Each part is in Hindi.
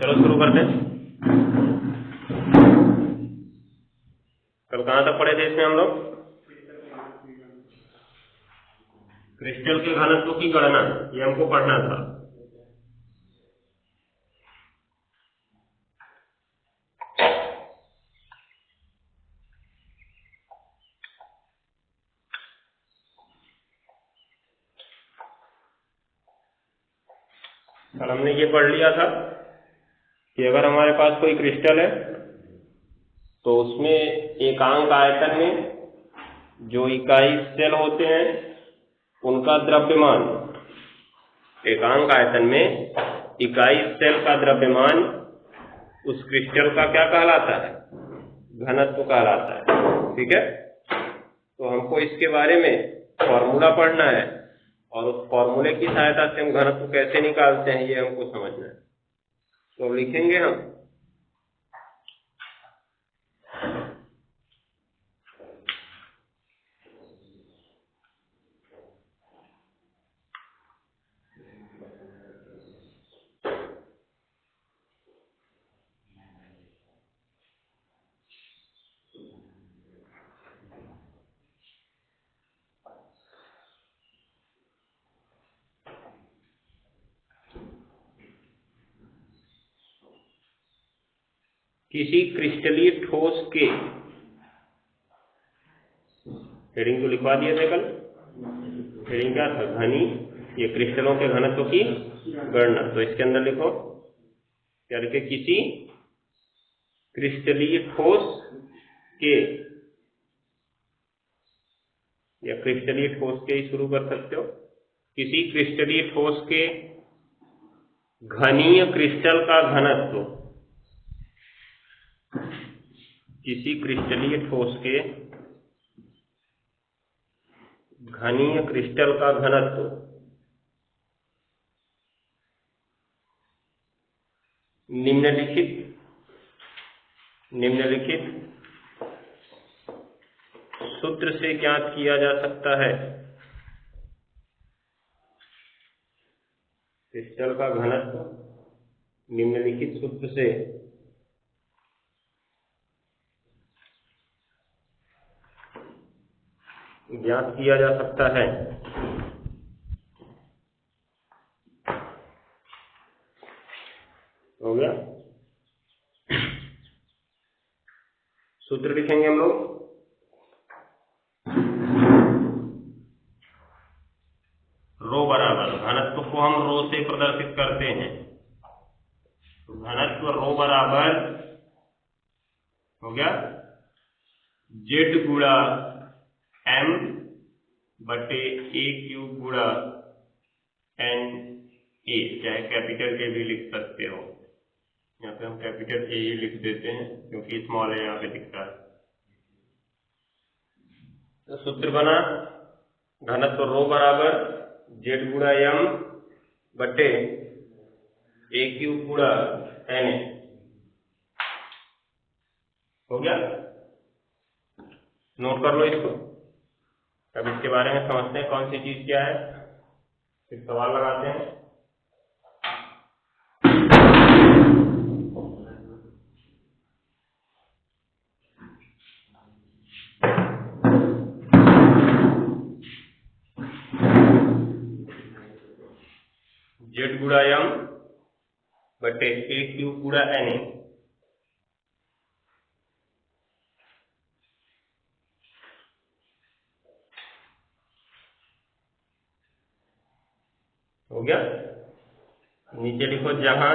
चलो शुरू करते हैं। कल कहाँ तक पढ़े थे इसमें हम लोग? क्रिस्टल के घनत्व की गणना, ये हमको पढ़ना था। कल हमने ये पढ़ लिया था कि अगर हमारे पास कोई क्रिस्टल है तो उसमें एकांक आयतन में जो इकाई सेल होते हैं उनका द्रव्यमान, एकांक आयतन में इकाई सेल का द्रव्यमान उस क्रिस्टल का क्या कहलाता है? घनत्व कहलाता है। ठीक है, तो हमको इसके बारे में फॉर्मूला पढ़ना है और उस फॉर्मूले की सहायता से हम घनत्व कैसे निकालते हैं ये हमको समझना है। तो लिखेंगे हम किसी क्रिस्टलीय ठोस के, हेडिंग तो लिखवा दिए थे कल। हेडिंग क्या था? घनी, ये क्रिस्टलों के घनत्व की गणना। तो इसके अंदर लिखो क्या लिखे? किसी क्रिस्टलीय ठोस के, या क्रिस्टलीय ठोस के ही शुरू कर सकते हो। किसी क्रिस्टलीय ठोस के घनीय क्रिस्टल का घनत्व, किसी क्रिस्टलीय ठोस के घनीय क्रिस्टल का घनत्व निम्नलिखित सूत्र से ज्ञात किया जा सकता है। क्रिस्टल का घनत्व निम्नलिखित सूत्र से ज्ञात किया जा सकता है। हो गया? सूत्र लिखेंगे हम लोग। रो बराबर, घनत्व को हम रो से प्रदर्शित करते हैं। तो घनत्व रो बराबर हो गया जेड गुणा एम बटे ए क्यूब गुणा एन ए, चाहे कैपिटल ए भी लिख सकते हो। यहाँ पे हम कैपिटल ए ही लिख देते हैं क्योंकि स्मॉल है यहाँ पे दिखता है। तो सूत्र बना घनत्व रो बराबर जेड गुणा एम बटे ए क्यूब गुणा एन ए। हो गया? नोट कर लो इसको। अब इसके बारे में समझते हैं कौन सी चीज क्या है, फिर सवाल लगाते हैं। जेड गुणा एम बटे ए क्यूब गुणा एन ए। हो गया? नीचे लिखो जहां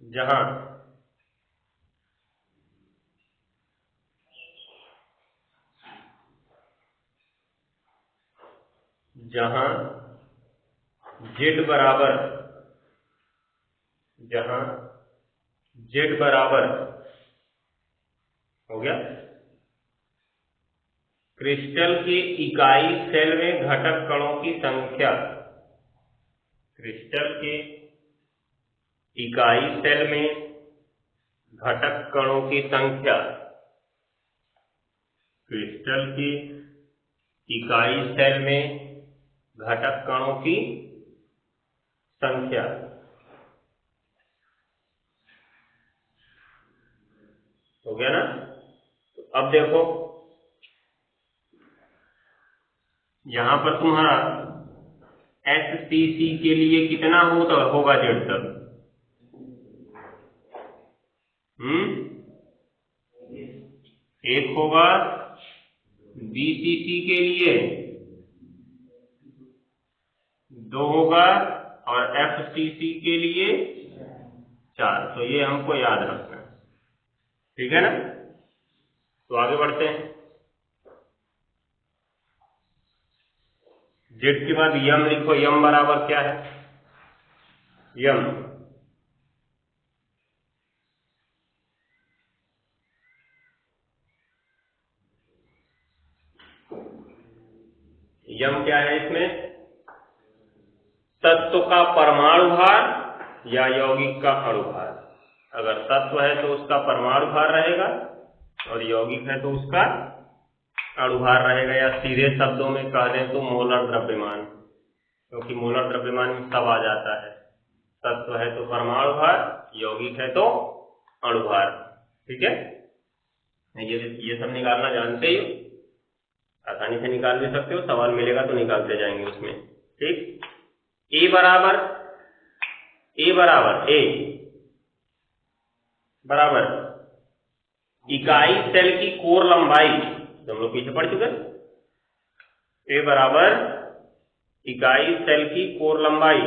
जहां जहां जेड बराबर, जहां जेड बराबर हो गया क्रिस्टल के इकाई सेल में घटक कणों की संख्या, क्रिस्टल के इकाई सेल में घटक कणों की संख्या, क्रिस्टल की इकाई सेल में घटक कणों की संख्या। हो गया ना? तो अब देखो यहां पर तुम्हारा HCC के लिए कितना होगा जेड तक? एक होगा। BCC के लिए 2 होगा और FCC के लिए 4। तो ये हमको याद रखना है, ठीक है ना? तो आगे बढ़ते हैं। जेड के बाद यम लिखो। यम बराबर क्या है? यम यम क्या है? इसमें तत्व का परमाणु भार या यौगिक का अणु भार। अगर तत्व है तो उसका परमाणु भार रहेगा और यौगिक है तो उसका अणु भार रहेगा, या सीधे शब्दों में कह दें तो मोलर द्रव्यमान, क्योंकि मोलर द्रव्यमान में सब आ जाता है। तत्व है तो परमाणु भार, यौगिक है तो अणु भार। ठीक है, ये सब निकालना जानते ही हो, आसानी से निकाल भी सकते हो। सवाल मिलेगा तो निकालते जाएंगे उसमें। ठीक, ए बराबर इकाई सेल की कोर लंबाई, हम लोग पीछे पढ़ चुके हैं। ए बराबर इकाई सेल की कोर लंबाई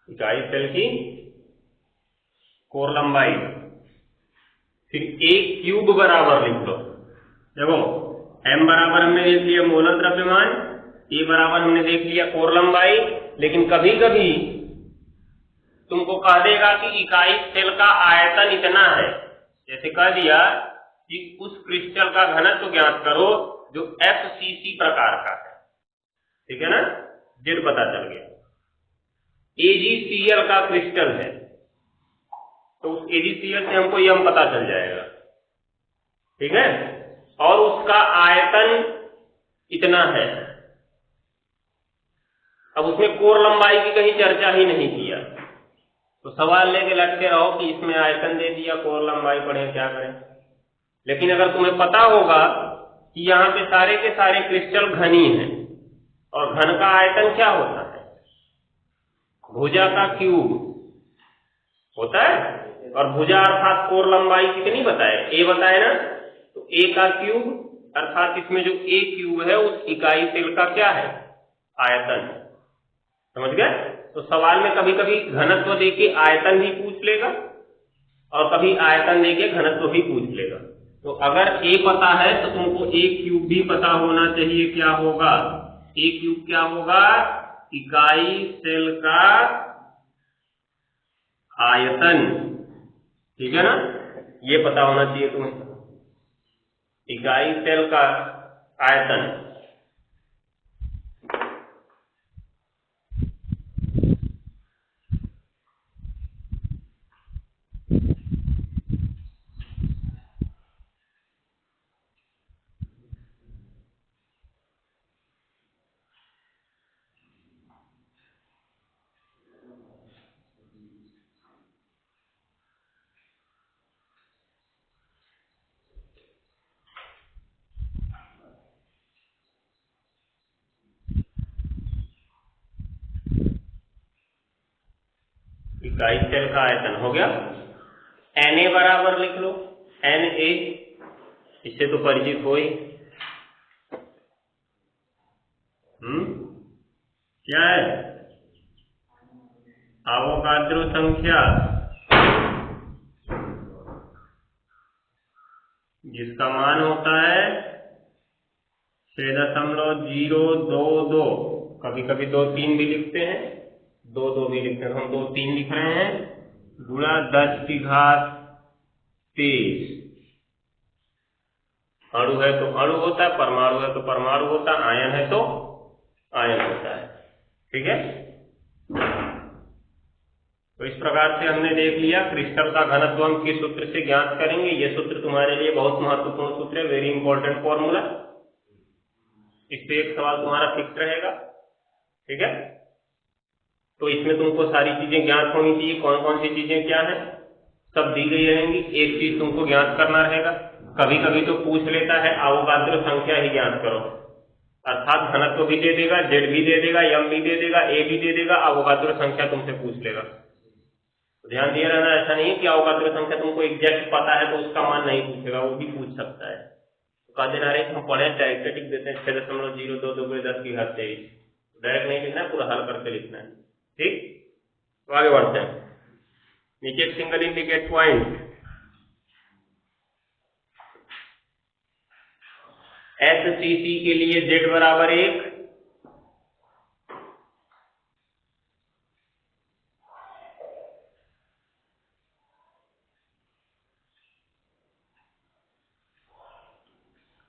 इकाई सेल की कोर लंबाई। फिर ए क्यूब बराबर लिख लो। देखो एम बराबर हमने देख लिया मोलर द्रव्यमान, ए बराबर हमने देख लिया कोर लंबाई। लेकिन कभी कभी तुमको कह देगा कि इकाई सेल का आयतन इतना है, जैसे कह दिया कि उस क्रिस्टल का घनत्व ज्ञात करो जो FCC प्रकार का है। ठीक है ना, जेड पता चल गया। AgCl का क्रिस्टल है तो उस AgCl से हमको यम पता चल जाएगा। ठीक है, और उसका आयतन इतना है। अब उसमें कोर लंबाई की कहीं चर्चा ही नहीं किया, तो सवाल लेके लटके रहो कि इसमें आयतन दे दिया, कोर लंबाई पढ़े, क्या करें। लेकिन अगर तुम्हें पता होगा कि यहाँ पे सारे के सारे क्रिस्टल घनी हैं और घन का आयतन क्या होता है? भुजा का क्यूब होता है। और भुजा अर्थात कोर लंबाई कितनी बताए? ए बताए ना, तो ए का क्यूब अर्थात इसमें जो ए क्यूब है उस इकाई सेल का क्या है? आयतन। समझ गए? तो सवाल में कभी कभी घनत्व देके आयतन भी पूछ लेगा और कभी आयतन देके घनत्व भी पूछ लेगा। तो अगर ए पता है तो तुमको ए क्यूब भी पता होना चाहिए। क्या होगा? ए क्यूब क्या होगा? इकाई सेल का आयतन। ठीक है ना, ये पता होना चाहिए तुम्हें, इकाई सेल का आयतन। इकाई सेल का आयतन हो गया। Na बराबर लिख लो, Na, इससे तो परिचित हो ही। क्या है? एवोगाड्रो संख्या, जिसका मान होता है 6.022। कभी कभी 2-3 भी लिखते हैं, 2-2 भी लिखते हैं। हम 2-3 लिख रहे हैं, गुणा 10 की घात 23। अणु है तो अणु होता है, परमाणु है तो परमाणु होता है, आयन है तो आयन होता है। ठीक है, तो इस प्रकार से हमने देख लिया क्रिस्टल का घनत्व हम किस सूत्र से ज्ञात करेंगे। यह सूत्र तुम्हारे लिए बहुत महत्वपूर्ण सूत्र है, वेरी इंपॉर्टेंट फॉर्मूला। इस पे एक सवाल तुम्हारा फिक्स रहेगा, ठीक है। तो इसमें तुमको सारी चीजें ज्ञात होनी चाहिए। कौन कौन सी चीजें क्या है सब दी गई रहेंगी। एक चीज तुमको ज्ञात करना रहेगा, कभी कभी तो पूछ लेता है अवोगाद्रो संख्या ही ज्ञात करो, अर्थात घनत्व भी दे देगा, जेड भी दे देगा, एम भी दे देगा, ए भी दे देगा, अवोगाद्रो संख्या तुमसे पूछ लेगा। तो ध्यान दिया रहना, ऐसा नहीं है कि अवोगाद्रो संख्या तुमको एग्जैक्ट पता है तो उसका मान नहीं पूछेगा, वो भी पूछ सकता है। तो कह देना रहे हम पढ़े डायरेक्ट लिख देते हैं 6.022 10 की घात 23, डायरेक्ट नहीं लिखना है, पूरा हल करके लिखना है, ठीक। तो आगे बढ़ते हैं। नीचे एक सिंगल इंडिकेट पॉइंट SCC के लिए Z बराबर 1,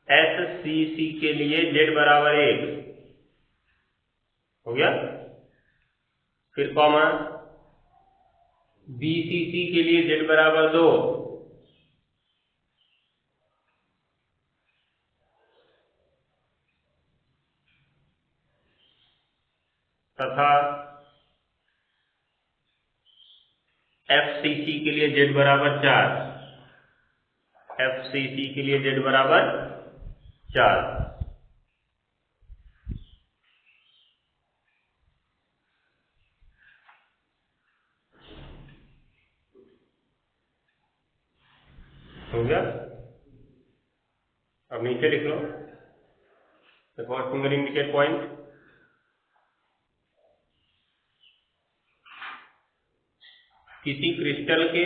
SCC के लिए Z बराबर 1 हो गया। फिर कॉमा BCC के लिए Z बराबर 2, तथा FCC के लिए Z बराबर 4, FCC के लिए Z बराबर 4। हो गया। अब नीचे लिख लो सिंगल इंडिकेट पॉइंट किसी क्रिस्टल के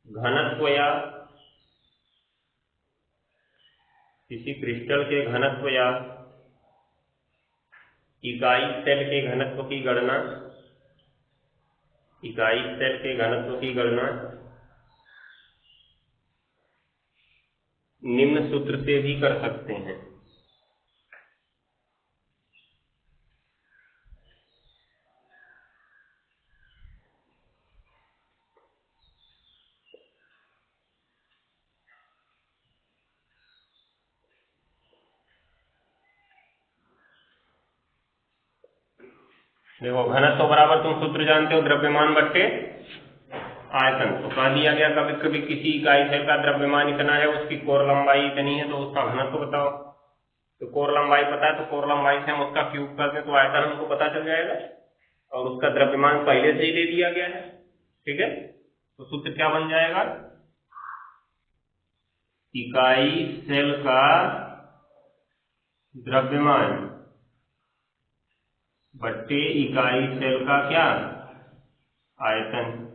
घनत्व या इकाई सेल के घनत्व की गणना निम्न सूत्र से भी कर सकते हैं। देखो घनत्व बराबर तुम सूत्र जानते हो, द्रव्यमान बट्टे आयतन। तो कह दिया गया कभी कभी किसी इकाई सेल का द्रव्यमान इतना है, उसकी कोर लंबाई इतनी है, तो उसका घनत्व बताओ। तो कोर लंबाई पता है, तो कोर लंबाई से हम उसका क्यूब कर दें तो आयतन हमको पता चल जाएगा, और उसका द्रव्यमान पहले से ही दे दिया गया है, ठीक है। तो सूत्र क्या बन जाएगा, इकाई सेल का द्रव्यमान बट्टे इकाई सेल का क्या आयतन।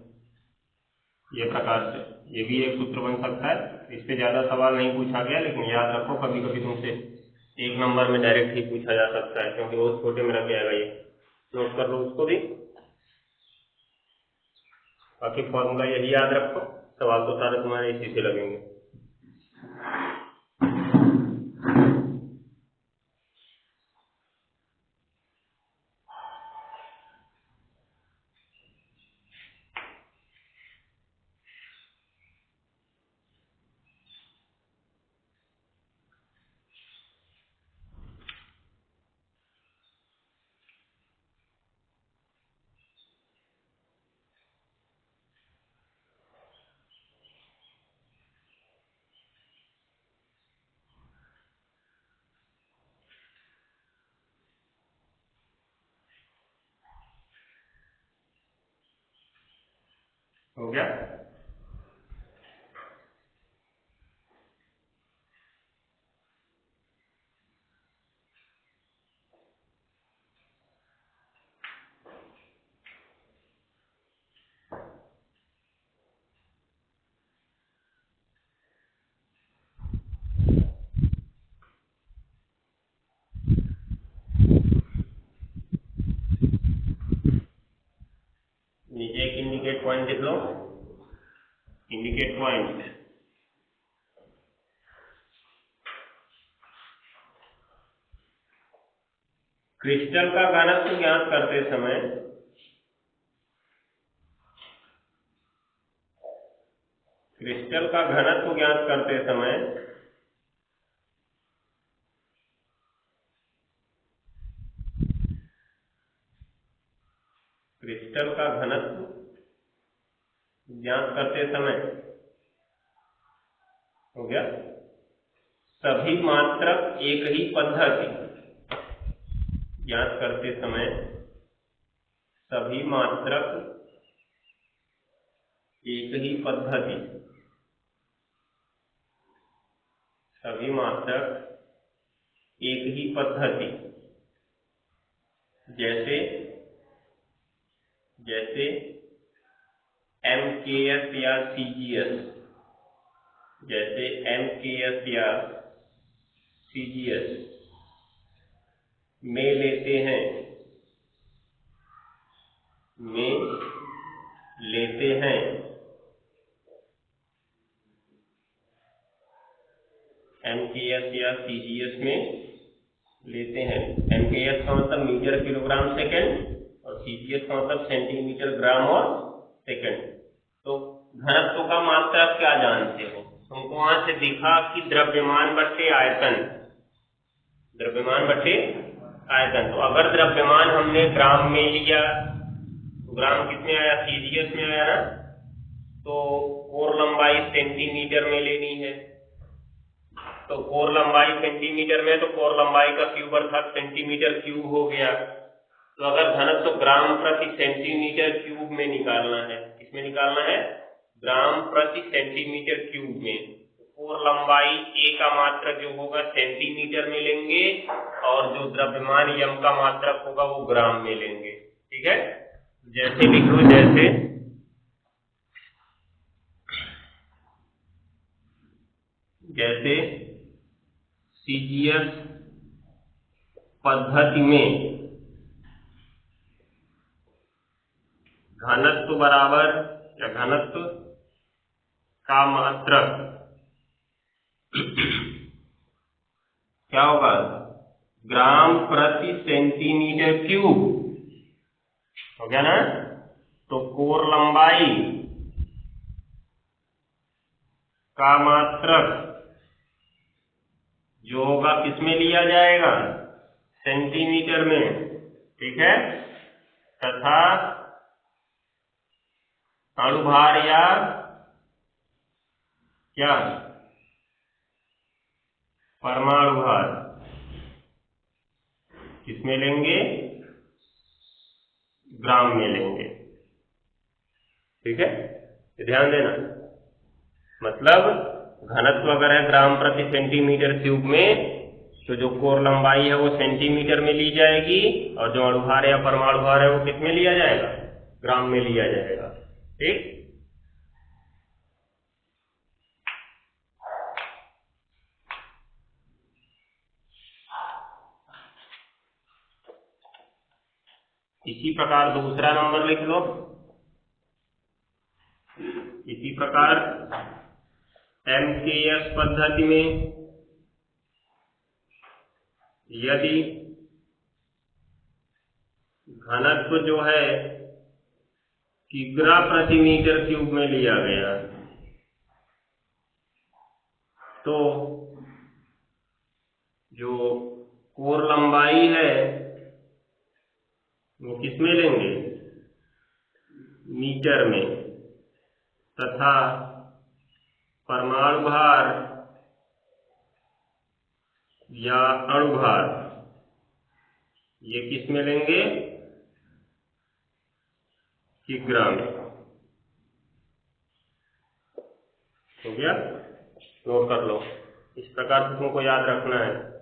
ये प्रकार से ये भी एक सूत्र बन सकता है। इस पे ज्यादा सवाल नहीं पूछा गया, लेकिन याद रखो कभी कभी तुमसे 1 नंबर में डायरेक्ट ही पूछा जा सकता है, क्योंकि वो छोटे में रख जाएगा। ये नोट कर लो उसको भी, बाकी फॉर्मूला यही याद रखो, सवाल तो सारे तुम्हारे इसी से लगेंगे। हो गया। नीचे एक इंडिकेट पॉइंट लिख लो, इंडिकेट पॉइंट क्रिस्टल का घनत्व ज्ञात करते समय क्रिस्टल का घनत्व ज्ञात करते समय क्रिस्टल का घनत्व ज्ञात करते समय हो गया सभी मात्रक एक ही पद्धति ज्ञात करते समय सभी मात्रक एक ही पद्धति सभी मात्रक एक ही पद्धति जैसे जैसे MKS या CGS जैसे MKS या CGS में लेते हैं MKS या CGS में लेते हैं। MKS का मतलब मीटर किलोग्राम सेकंड और CGS का मतलब सेंटीमीटर ग्राम और सेकंड। तो घनत्व का मात्रक क्या जानते हो? तुमको वहां से दिखा कि द्रव्यमान बटे आयतन, द्रव्यमान बटे आयतन। तो अगर द्रव्यमान हमने ग्राम में लिया तो ग्राम कितने आया? CGS में आया ना। तो कोर लंबाई सेंटीमीटर में लेनी है, तो कोर लंबाई सेंटीमीटर में, तो कोर लंबाई का क्यूब अर्थात सेंटीमीटर क्यूब हो गया। तो अगर घनत्व ग्राम प्रति सेंटीमीटर क्यूब में निकालना है, किसमें निकालना है? ग्राम प्रति सेंटीमीटर क्यूब में। कोर लंबाई A का मात्रक जो होगा सेंटीमीटर में लेंगे और जो द्रव्यमान m का मात्रक होगा वो ग्राम में लेंगे। ठीक है, जैसे लिख लो, जैसे CGS पद्धति में घनत्व बराबर या घनत्व का मात्रक क्या होगा? ग्राम प्रति सेंटीमीटर क्यूब हो गया ना। तो कोर लंबाई का मात्रक जो होगा किसमें लिया जाएगा? सेंटीमीटर में। ठीक है, तथा अणुभार या क्या परमाणु भार किसमें लेंगे? ग्राम में लेंगे। ठीक है, ध्यान देना। मतलब घनत्व अगर है ग्राम प्रति सेंटीमीटर क्यूब में, तो जो कोर लंबाई है वो सेंटीमीटर में ली जाएगी और जो अणुभार या परमाणु भार है वो किसमें लिया जाएगा? ग्राम में लिया जाएगा। ठीक, इसी प्रकार दूसरा नंबर लिख लो। इसी प्रकार MKS पद्धति में यदि घनत्व जो है किग्रा प्रति मीटर क्यूब में लिया गया, तो जो कोर लंबाई है वो किसमें लेंगे? मीटर में, तथा परमाणु भार या अणुभार ये किसमें लेंगे? किग्रा में। हो गया, नोट कर लो। इस प्रकार से तुमको याद रखना है।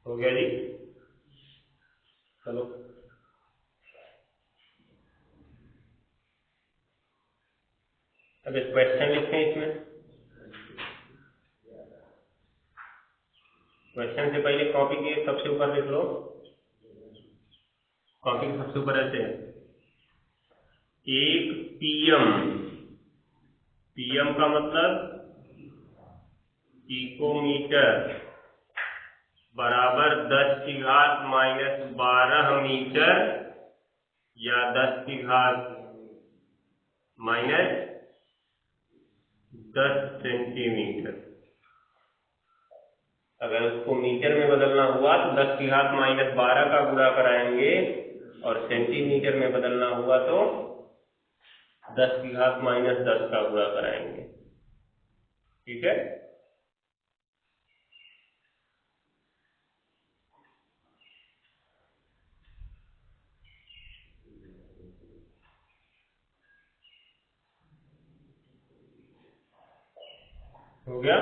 हो गया जी। चलो अब एक क्वेश्चन लिखते हैं। इसमें क्वेश्चन से पहले कॉपी के सबसे ऊपर लिख लो। कॉपी के सबसे ऊपर ऐसे है, एक पीएम, पीएम का मतलब पिकोमीटर बराबर 10 की घात -12 मीटर या 10 की घात -10 सेंटीमीटर। अगर उसको मीटर में बदलना हुआ तो 10 की घात -12 का गुणा कराएंगे, और सेंटीमीटर में बदलना हुआ तो 10 की घात -10 का गुणा कराएंगे। ठीक है, हो गया।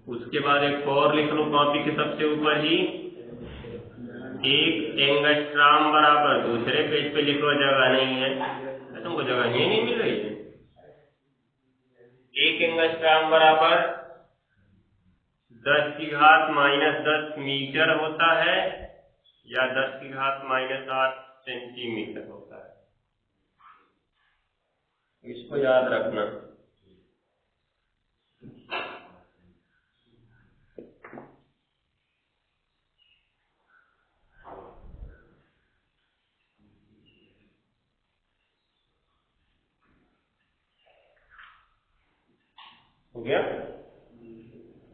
उसके बाद एक और लिख लो कॉपी के सबसे ऊपर ही, एक एंगस्ट्राम बराबर, दूसरे पेज पे लिख लो, जगह नहीं है, तुमको जगह ही नहीं मिल रही है। एक एंगस्ट्राम बराबर 10 की घात -10 मीटर होता है या 10 की घात -8 सेंटीमीटर होता है। इसको याद रखना। हो गया।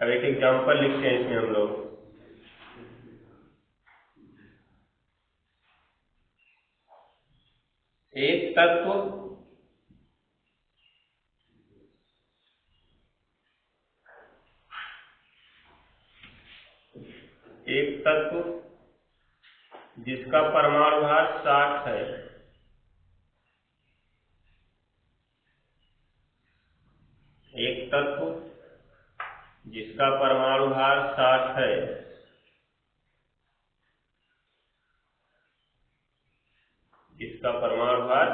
अब एक एग्जांपल लिखते हैं इसमें हम लोग। एक तत्व जिसका परमाणु भार 60 है, एक तत्व जिसका परमाणु भार 60 है, जिसका परमाणु भार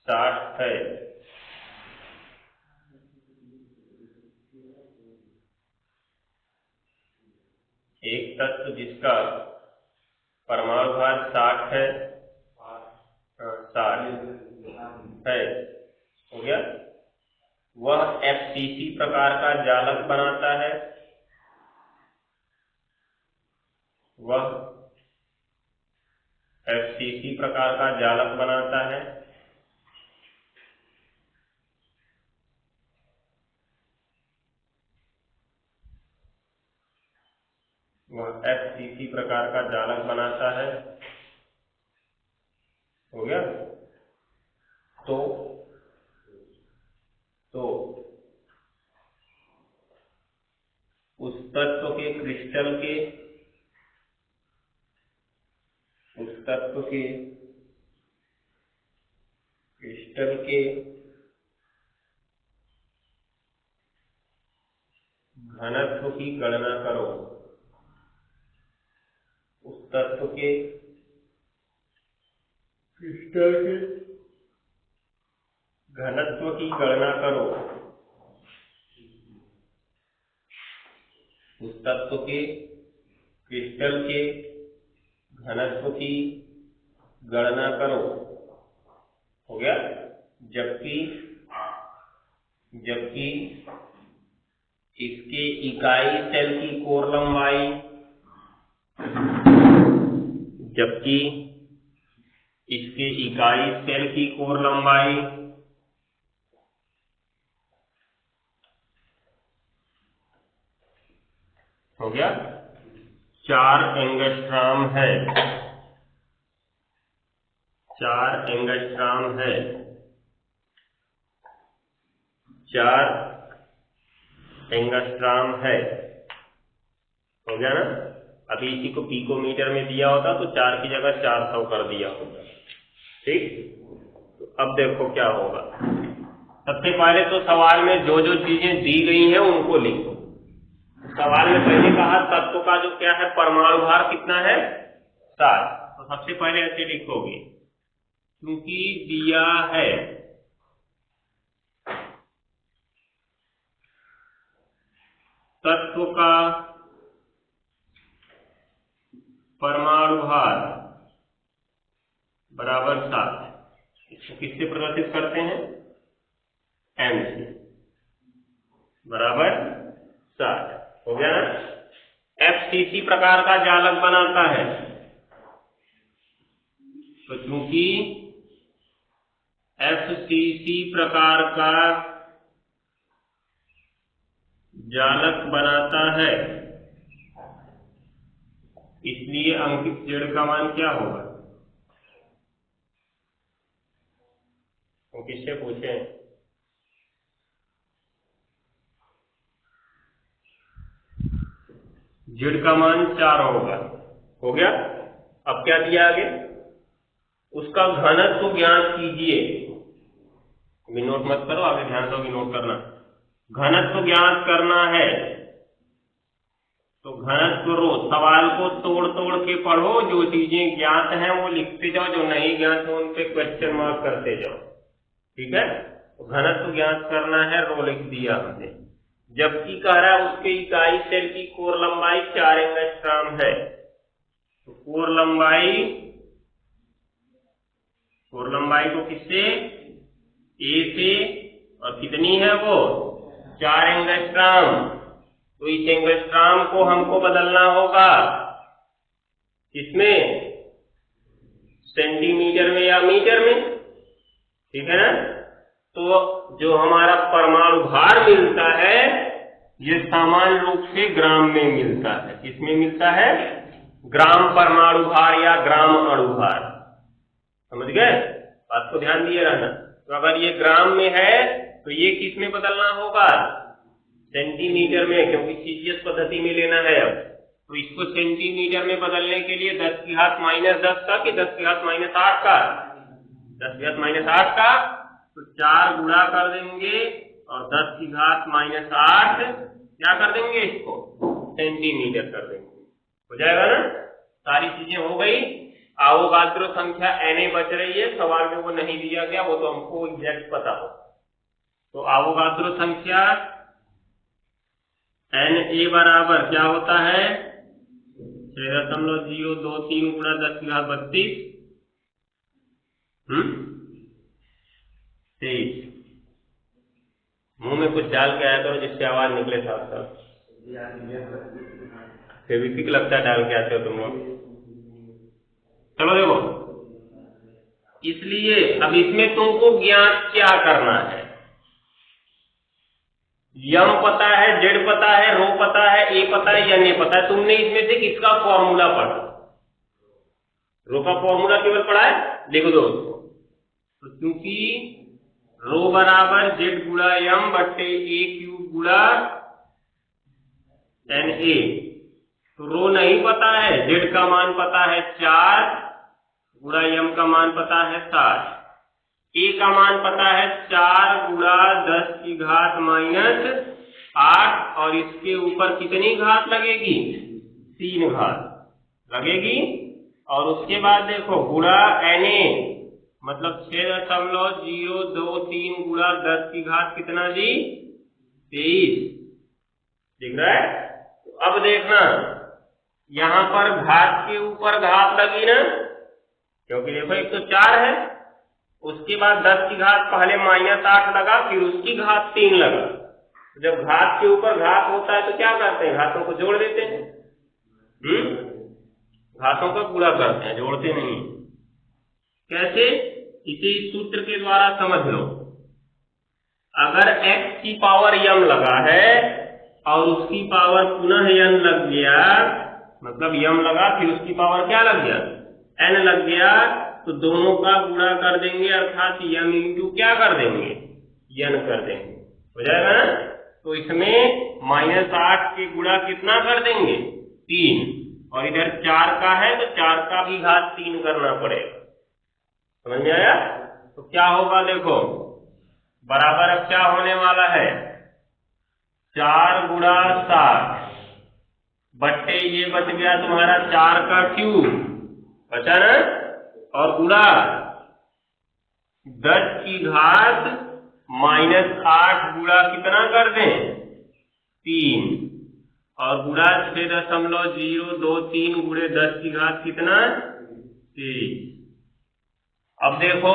60 है, एक तत्व जिसका परमाणु भार 60 है, 60 है, हो गया। वह FCC प्रकार का जालक बनाता है, वह FCC प्रकार का जालक बनाता है, वह FCC प्रकार का जालक बनाता है, हो गया। तो उस तत्व के क्रिस्टल के घनत्व की गणना करो। उस तत्व के क्रिस्टल के घनत्व की गणना करो। उस तत्व के क्रिस्टल के घनत्व की गणना करो, हो गया। जबकि इसके इकाई सेल की कोर लंबाई, जबकि इसके इकाई सेल की कोर लंबाई हो गया 4 एंगस्ट्रॉम है, 4 एंगस्ट्रॉम है, 4 एंगस्ट्रॉम है, हो गया ना। अभी इसी को पिकोमीटर में दिया होता तो 4 की जगह 400 कर दिया होता। ठीक, तो अब देखो क्या होगा। सबसे पहले तो सवाल में जो जो चीजें दी गई हैं उनको लिखो। सवाल में पहले कहा तत्व का जो क्या है परमाणु भार कितना है 7, तो सबसे पहले ऐसे लिखोगे क्योंकि दिया है तत्व का परमाणु भार बराबर 7, इसको किससे प्रदर्शित करते हैं m से, बराबर 7 हो गया ना। FCC प्रकार का जालक बनाता है, तो चूंकि FCC प्रकार का जालक बनाता है इसलिए अंकित Z का मान क्या होगा, तो किससे पूछें। Z का मान 4 होगा, हो गया। अब क्या दिया आगे, उसका घनत्व ज्ञात कीजिए। अभी नोट मत करो, आगे ध्यान दो, नोट करना। घनत्व ज्ञात करना है तो घनत्व रो, सवाल को तोड़ तोड़ के पढ़ो, जो चीजें ज्ञात हैं वो लिखते जाओ, जो नहीं ज्ञात है उन पे क्वेश्चन मार्क करते जाओ, ठीक है। तो घनत्व ज्ञात करना है, रो लिख दिया हमने। जबकि कह रहा है उसके इकाई सेल की कोर लंबाई 4 एंगस्ट्रॉम है, तो कोर लंबाई को किससे ए से, और कितनी है वो 4 एंगस्ट्रॉम, तो इस एंगस्ट्रॉम को हमको बदलना होगा इसमें सेंटीमीटर में या मीटर में, ठीक है ना। तो जो हमारा परमाणु भार मिलता है ये सामान्य रूप से ग्राम में मिलता है। किसमें मिलता है, ग्राम परमाणु भार या ग्राम अणु भार, समझ गए, बात को ध्यान दिए रहना। तो अगर ये ग्राम में है तो ये किस में बदलना होगा, सेंटीमीटर में, क्योंकि सीजीएस पद्धति में लेना है। अब तो इसको सेंटीमीटर में बदलने के लिए 10 की घात -10 का कि 10 की घात -8 का, 10 की घात -8 का, तो 4 गुणा कर देंगे और 10 की घात -8 क्या कर देंगे, इसको सेंटीमीटर कर देंगे, हो जाएगा ना। सारी चीजें हो गई। अवोगाद्रो संख्या Na बच रही है, सवाल में वो नहीं दिया गया, वो तो हमको एग्जैक्ट पता हो। तो अवोगाद्रो संख्या Na बराबर क्या होता है 6.023 गुणा 10 की घात 32, 23। मुंह में कुछ डाल के आया करो जिससे आवाज निकले साफ साफ, फेविक्विक लगता है डाल के आते हो तुम लोग। चलो देखो, इसलिए अब इसमें तुमको ज्ञात क्या करना है, यम पता है, जेड पता है, रो पता है, ए पता है, एन ए पता है। तुमने इसमें से किसका फॉर्मूला पढ़ा, रो का फॉर्मूला केवल पढ़ा है, लिख दो उसको। तो क्योंकि रो बराबर जेड गुणा एम बट्टे ए क्यूब गुणा एन ए, तो रो नहीं पता है, जेड का मान पता है 4 गुणा एम का मान पता है 7, ए का मान पता है 4 गुणा 10 की घात -8, और इसके ऊपर कितनी घात लगेगी, 3 घात लगेगी। और उसके बाद देखो गुणा Na, मतलब 6.023 गुणा 10 की घात कितना जी 23, दिख रहा है। तो अब देखना यहां पर घात के ऊपर घात लगी ना, क्योंकि देखो एक तो 4 है, उसके बाद 10 की घात पहले -8 लगा, फिर उसकी घात 3 लगा। जब घात के ऊपर घात होता है तो क्या करते हैं, घातों को जोड़ देते हैं, घातों का गुणा करते हैं, जोड़ते नहीं। कैसे, इसे इस सूत्र के द्वारा समझ लो। अगर x की पावर m लगा है और उसकी पावर पुनः n लग गया, मतलब m लगा फिर उसकी पावर क्या लग गया, n लग गया, तो दोनों का गुणा कर देंगे, अर्थात m इंटू क्या कर देंगे, n कर देंगे, हो जाएगा ना। तो इसमें -8 के गुणा कितना कर देंगे 3, और इधर 4 का है तो 4 का भी घात 3 करना पड़ेगा, समझ में आया। तो क्या होगा देखो, बराबर अब क्या होने वाला है, 4 गुणा 60 बट्टे ये बच गया तुम्हारा 4 का क्यूब बचा ना, और गुणा 10 की घात -8 गुणा कितना कर दें 3 और गुणा 6.023 गुणे 10 की घात कितना 23। अब देखो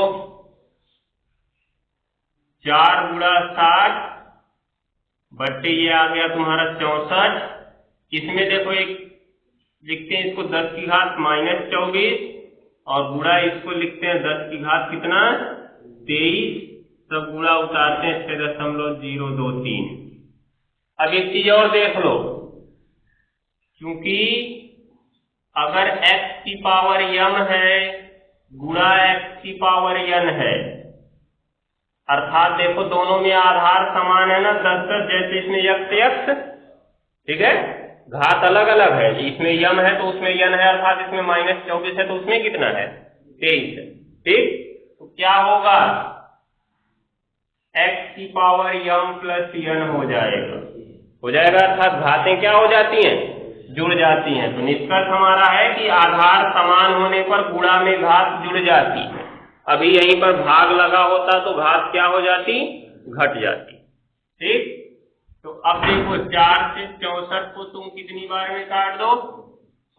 4 गुणा 60 बट्टे ये आ गया तुम्हारा 64। इसमें देखो एक लिखते हैं इसको 10 की घात -24 और गुणा इसको लिखते हैं 10 की घात कितना 23, सब गुणा उतारते हैं 6.023। अब एक चीज और देख लो, क्योंकि अगर x की पावर m है गुणा x की पावर n है, अर्थात देखो दोनों में आधार समान है ना 10, जैसे इसमें x, ठीक है, घात अलग अलग है, इसमें m है तो उसमें n है, अर्थात इसमें -24 है तो उसमें कितना है 23 है, ठीक। तो क्या होगा x की पावर m प्लस n हो जाएगा, अर्थात घातें क्या हो जाती हैं जुड़ जाती हैं। तो निष्कर्ष हमारा है कि आधार समान होने पर गुणा में घात जुड़ जाती है। अभी यहीं पर भाग लगा होता तो घात क्या हो जाती घट जाती, ठीक। तो अब देखो 4 से 64 को तुम कितनी बार में काट दो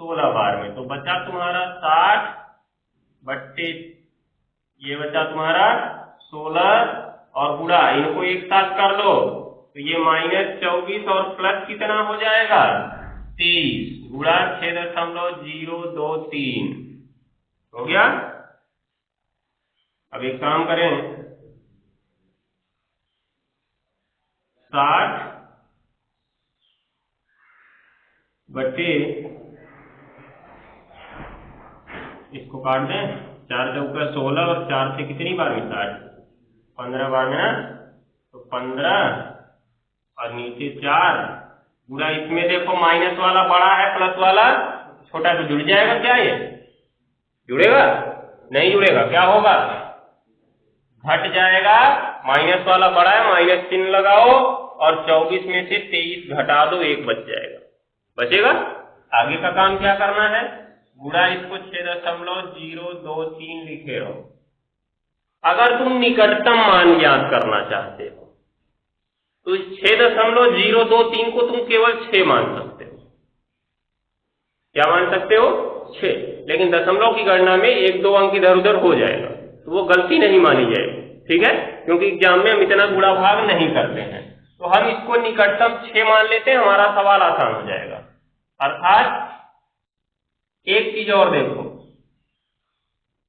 16 बार में, तो बचा तुम्हारा 60 बट्टे ये बचा तुम्हारा 16 और गुणा इनको एक साथ कर दो तो ये -24 और प्लस कितना हो जाएगा 23 गुणा 6.023 हो गया। अब एक काम करें 60 बट्टे इसको काट दें 4 चौका 16 और 4 से कितनी बार में 60 15 बार में ना, तो 15 और नीचे 4 गुणा इसमें देखो माइनस वाला बड़ा है प्लस वाला छोटा, तो जुड़ जाएगा क्या ये जुड़ेगा नहीं जुड़ेगा, क्या होगा घट जाएगा, माइनस वाला बड़ा है माइनस चिन्ह लगाओ और 24 में से 23 घटा दो 1 बच जाएगा, बचेगा। आगे का काम क्या करना है गुणा इसको 6.023 लिखे रहो। अगर तुम निकटतम मान ज्ञात करना चाहते हो तो 6.023 को तुम केवल 6 मान सकते हो, क्या मान सकते हो 6, लेकिन दशमलव की गणना में 1-2 अंक इधर उधर हो जाएगा तो वो गलती नहीं मानी जाएगी, ठीक है, क्योंकि एग्जाम में हम इतना गुणा भाग नहीं करते हैं। तो हम इसको निकटतम 6 मान लेते हैं, हमारा सवाल आसान हो जाएगा। अर्थात एक चीज और देखो,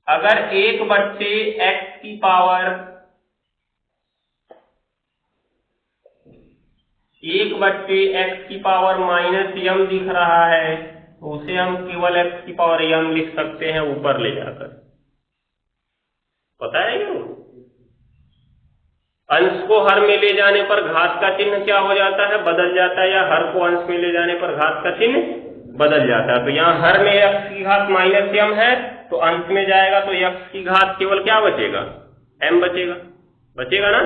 अगर 1 बट्टे x की पावर 1 बट्टे x की पावर -m दिख रहा है तो उसे हम केवल x की पावर m लिख सकते हैं ऊपर ले जाकर, पता है क्यों? अंश को हर में ले जाने पर घात का चिन्ह क्या हो जाता है बदल जाता है, या हर को अंश में ले जाने पर घात का चिन्ह बदल जाता है। तो यहाँ हर में x की घात -m है तो अंश में जाएगा तो x की घात केवल क्या बचेगा m बचेगा ना।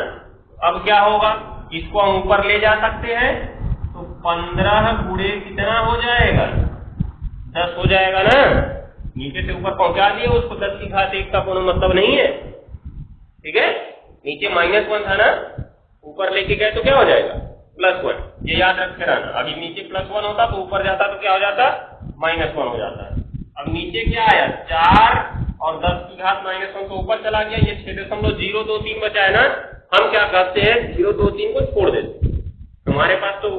अब क्या होगा इसको हम ऊपर ले जा सकते हैं तो 15 गुणे कितना हो जाएगा 10 हो जाएगा ना, नीचे से ऊपर पहुंचा दिए उसको 10 की घात 1 का कोई मतलब नहीं है, ठीक है, नीचे -1 था ना ऊपर लेके गए तो क्या हो जाएगा +1, ये याद रख के रहना। अभी नीचे +1 होता तो ऊपर जाता तो क्या हो जाता -1 हो जाता है। अब नीचे क्या आया 4 और 10 की घात -1 तो ऊपर चला गया, ये 6.023 बचा है ना, हम क्या करते हैं 023 को छोड़ देते, तुम्हारे पास तो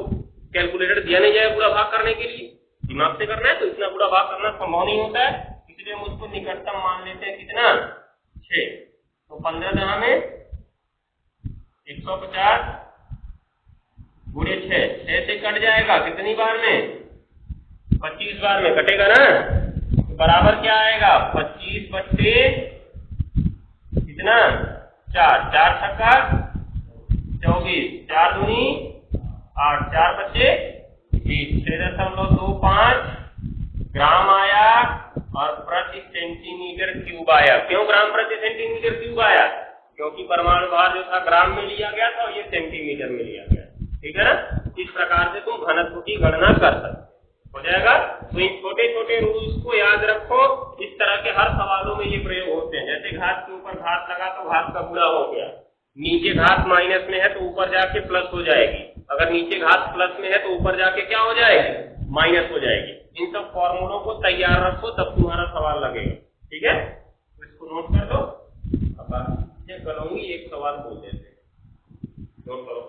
कैलकुलेटर दिया नहीं जाएगा पूरा भाग करने के लिए, दिमाग से करना है तो इतना पूरा भाग करना संभव नहीं होता है, इसलिए हम उसको निकटतम मान लेते हैं कितना 6, तो 15 दहा में 150 गुणे 6 से कट जाएगा कितनी बार में 25 बार में कटेगा ना, तो बराबर क्या आएगा 25 बट्टे कितना 4 छक्का 24 4 दूनी 8 4 बच्चे 20 6.25 ग्राम आया और प्रति सेंटीमीटर क्यूब आया। क्यों ग्राम प्रति सेंटीमीटर क्यूब आया क्योंकि परमाणु भार जो था ग्राम में लिया गया था और ये सेंटीमीटर में लिया गया, ठीक है ना। इस प्रकार से तुम घनत्व की गणना कर सकते हो जाएगा। तो इन छोटे छोटे रूल्स को याद रखो, इस तरह के हर सवालों में ये प्रयोग होते हैं। जैसे घात के ऊपर घात लगा तो घात का गुणा हो गया, नीचे घात माइनस में है तो ऊपर जाके प्लस हो जाएगी, अगर नीचे घात प्लस में है तो ऊपर जाके क्या हो जाएगी, माइनस हो जाएगी। इन सब फॉर्मूलों को तैयार रखो तब तुम्हारा सवाल लगेगा, ठीक है। तो इसको नोट कर दो। अब चेक करूंगी, एक सवाल बोल देते हैं, नोट करो।